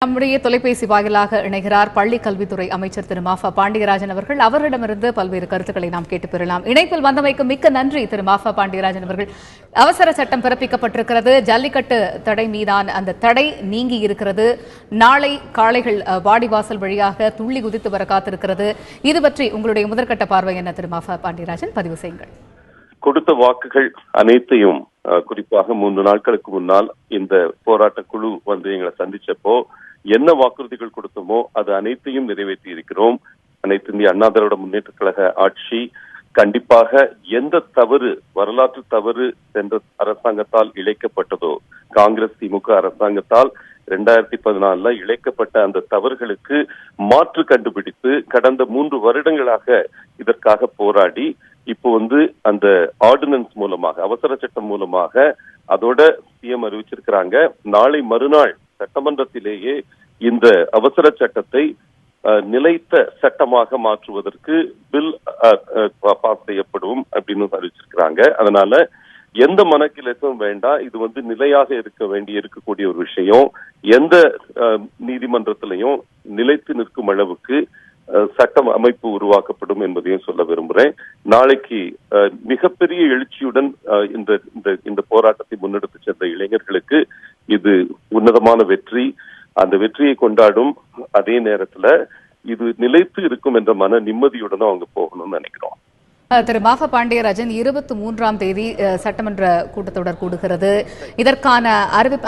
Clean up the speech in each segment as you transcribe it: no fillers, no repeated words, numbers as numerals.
நம்முடைய தொலைபேசி வாயிலாக இணைகிறார் பள்ளி கல்வித்துறை அமைச்சர் திரு மாஃபா பாண்டியராஜன் அவர்கள். அவரிடமிருந்து பல்வேறு கருத்துக்களை நாம் கேட்டு பெறலாம். இணைப்பில் வந்தமைக்கு மிக்க நன்றி திரு மாஃபா பாண்டியராஜன் அவர்கள். அவசர சட்டம் பிறப்பிக்கப்பட்டிருக்கிறது. ஜல்லிக்கட்டு தடை மீதான அந்த தடை நீங்கி இருக்கிறது. நாளை காளைகள் வாடிவாசல் வழியாக துள்ளி குதித்து வர காத்திருக்கிறது. இது பற்றி உங்களுடைய முதற்கட்ட பார்வை என்ன திரு மாஃபா பாண்டியராஜன்? பதிவு செய்யுங்கள். கொடுத்த வாக்குகள் அனைத்தையும் குறிப்பாக 3 நாட்களுக்கு முன்னால் இந்த போராட்ட குழு வந்து எங்களை சந்திச்சப்போ என்ன வாக்குறுதிகள் கொடுத்தோமோ அது அனைத்தையும் நிறைவேற்றி இருக்கிறோம். அனைத்து இந்திய அண்ணா திராவிட முன்னேற்ற கழக ஆட்சி கண்டிப்பாக எந்த தவறு வரலாற்று தவறு சென்ற அரசாங்கத்தால் இழைக்கப்பட்டதோ, காங்கிரஸ் திமுக அரசாங்கத்தால் 2014 இழைக்கப்பட்ட அந்த தவறுகளுக்கு மாற்று கண்டுபிடித்து கடந்த 3 வருடங்களாக இதற்காக போராடி இப்போ அந்த ஆர்டினன்ஸ் மூலமாக, அவசர சட்டம் மூலமாக அதோட சிஎம் அறிவிச்சிருக்கிறாங்க. நாளை மறுநாள் சட்டமன்றத்திலேயே இந்த அவசர சட்டத்தை நிலைத்த சட்டமாக மாற்றுவதற்கு பில் பாஸ் செய்யப்படும் அப்படின்னு அறிவிச்சிருக்கிறாங்க. அதனால எந்த மனக்கிலேசும் வேண்டாம். இது நிலையாக இருக்கக்கூடிய ஒரு விஷயம். எந்த நீதிமன்றத்திலையும் நிலைத்து நிற்கும் அளவுக்கு சட்டம் அமைப்பு உருவாக்கப்படும் என்பதையும் சொல்ல விரும்புகிறேன். நாளைக்கு மிகப்பெரிய எழுச்சியுடன் இந்த போராட்டத்தை முன்னெடுத்து சென்ற இளைஞர்களுக்கு இது உன்னதமான வெற்றி. அந்த வெற்றியை கொண்டாடும் அதே நேரத்துல இது நிலைத்து இருக்கும் என்ற மன நிம்மதியுடன் அவங்க போகணும்னு நினைக்கிறோம். திரு மாஃபா பாண்டியராஜன், 23ஆம் தேதி சட்டமன்ற கூட்டத்தொடர் கூடுகிறது. இதற்கான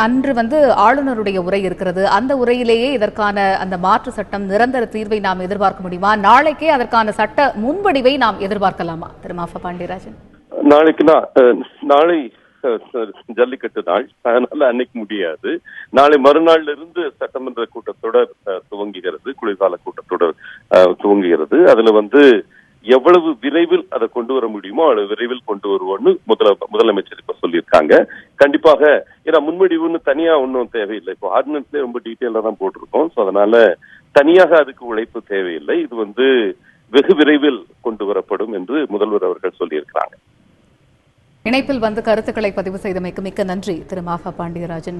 அன்று ஆளுநருடைய உரை இருக்கிறது. அந்த உரையிலேயே இதற்கான அந்த மாற்று சட்டம் நிரந்தர தீர்வை நாம் எதிர்பார்க்க முடியுமா? நாளைக்கே அதற்கான சட்ட முன்வடிவை நாம் எதிர்பார்க்கலாமா திரு மாஃபா பாண்டியராஜன்? நாளை ஜல்லிக்கட்டு நாள், அதனால அன்னைக்கு முடியாது. நாளை மறுநாள்ல இருந்து சட்டமன்ற கூட்டத்தொடர் துவங்குகிறது, குளிர்கால கூட்டத்தொடர் துவங்குகிறது. அதுல எவ்வளவு விரைவில் அதை கொண்டு வர முடியுமோ அவ்வளவு விரைவில் கொண்டு வருவோம்னு முதலமைச்சர் இப்ப சொல்லியிருக்காங்க. கண்டிப்பாக ஏன்னா முன்வடிவுன்னு தனியா ஒன்றும் தேவையில்லை. இப்போ ஆர்டினன்ஸ்லேயே ரொம்ப டீட்டெயிலா தான் போட்டிருக்கோம். ஸோ அதனால தனியாக அதுக்கு உழைப்பு தேவையில்லை. இது வெகு விரைவில் கொண்டு வரப்படும் என்று முதல்வர் அவர்கள் சொல்லியிருக்கிறாங்க. இணைப்பில் கருத்துக்களை பதிவு செய்தமைக்கு மிக்க நன்றி திரு மாஃபா பாண்டியராஜன்.